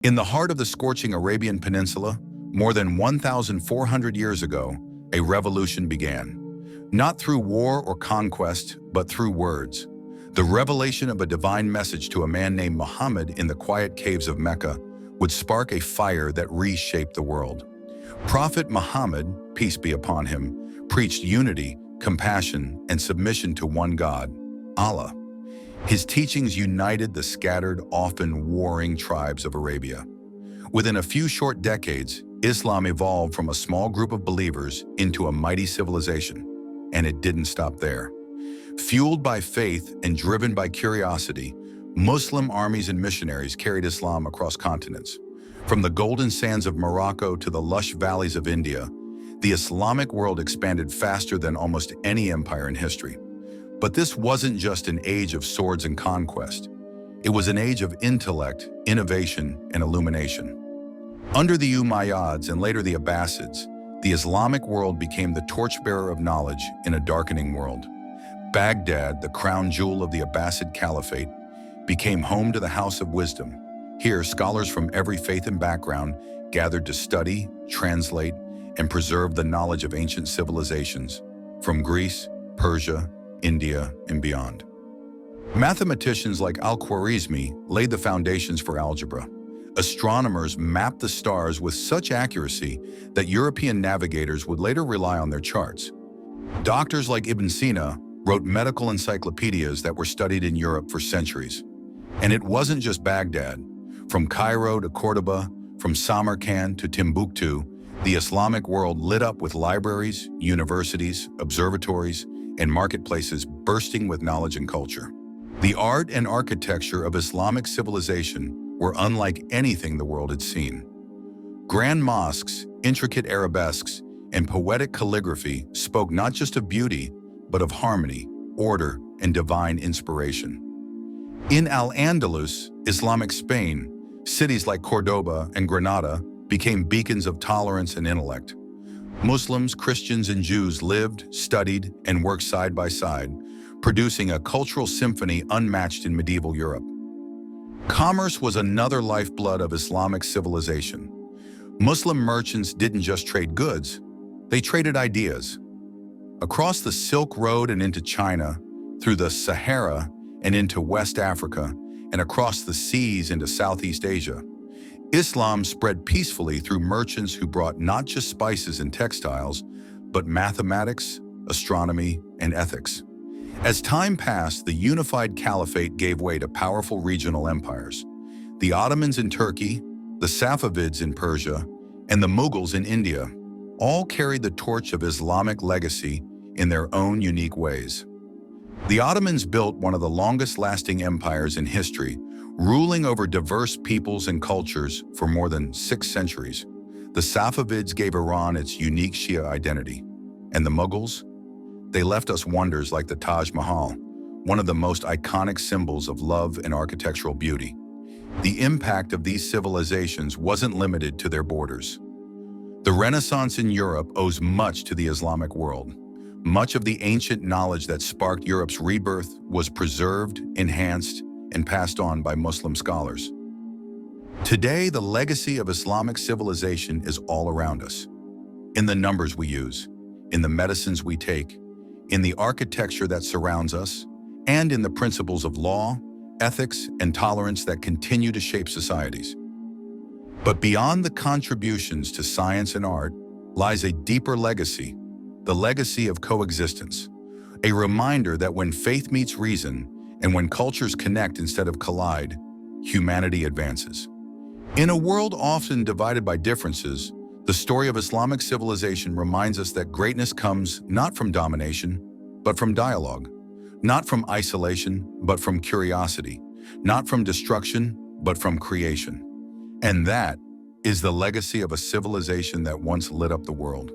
In the heart of the scorching Arabian Peninsula, more than 1,400 years ago, a revolution began. Not through war or conquest, but through words. The revelation of a divine message to a man named Muhammad in the quiet caves of Mecca would spark a fire that reshaped the world. Prophet Muhammad, peace be upon him, preached unity, compassion, and submission to one God, Allah. His teachings united the scattered, often warring tribes of Arabia. Within a few short decades, Islam evolved from a small group of believers into a mighty civilization, and it didn't stop there. Fueled by faith and driven by curiosity, Muslim armies and missionaries carried Islam across continents. From the golden sands of Morocco to the lush valleys of India, the Islamic world expanded faster than almost any empire in history. But this wasn't just an age of swords and conquest. It was an age of intellect, innovation, and illumination. Under the Umayyads and later the Abbasids, the Islamic world became the torchbearer of knowledge in a darkening world. Baghdad, the crown jewel of the Abbasid Caliphate, became home to the House of Wisdom. Here, scholars from every faith and background gathered to study, translate, and preserve the knowledge of ancient civilizations, from Greece, Persia, India, and beyond. Mathematicians like Al-Khwarizmi laid the foundations for algebra. Astronomers mapped the stars with such accuracy that European navigators would later rely on their charts. Doctors like Ibn Sina wrote medical encyclopedias that were studied in Europe for centuries. And it wasn't just Baghdad. From Cairo to Cordoba, from Samarkand to Timbuktu, the Islamic world lit up with libraries, universities, observatories, and marketplaces bursting with knowledge and culture. The art and architecture of Islamic civilization were unlike anything the world had seen. Grand mosques, intricate arabesques, and poetic calligraphy spoke not just of beauty, but of harmony, order, and divine inspiration. In Al-Andalus, Islamic Spain, cities like Cordoba and Granada became beacons of tolerance and intellect. Muslims, Christians, and Jews lived, studied, and worked side by side, producing a cultural symphony unmatched in medieval Europe. Commerce was another lifeblood of Islamic civilization. Muslim merchants didn't just trade goods, they traded ideas. Across the Silk Road and into China, through the Sahara and into West Africa, and across the seas into Southeast Asia, Islam spread peacefully through merchants who brought not just spices and textiles, but mathematics, astronomy, and ethics. As time passed, the unified caliphate gave way to powerful regional empires. The Ottomans in Turkey, the Safavids in Persia, and the Mughals in India all carried the torch of Islamic legacy in their own unique ways. The Ottomans built one of the longest-lasting empires in history, ruling over diverse peoples and cultures for more than 6 centuries. The Safavids gave Iran its unique Shia identity. And the Mughals? They left us wonders like the Taj Mahal, one of the most iconic symbols of love and architectural beauty. The impact of these civilizations wasn't limited to their borders. The Renaissance in Europe owes much to the Islamic world. Much of the ancient knowledge that sparked Europe's rebirth was preserved, enhanced, and passed on by Muslim scholars. Today, the legacy of Islamic civilization is all around us. In the numbers we use, in the medicines we take, in the architecture that surrounds us, and in the principles of law, ethics, and tolerance that continue to shape societies. But beyond the contributions to science and art lies a deeper legacy, the legacy of coexistence, a reminder that when faith meets reason and when cultures connect instead of collide, humanity advances. In a world often divided by differences, the story of Islamic civilization reminds us that greatness comes not from domination, but from dialogue, not from isolation, but from curiosity, not from destruction, but from creation. And that is the legacy of a civilization that once lit up the world.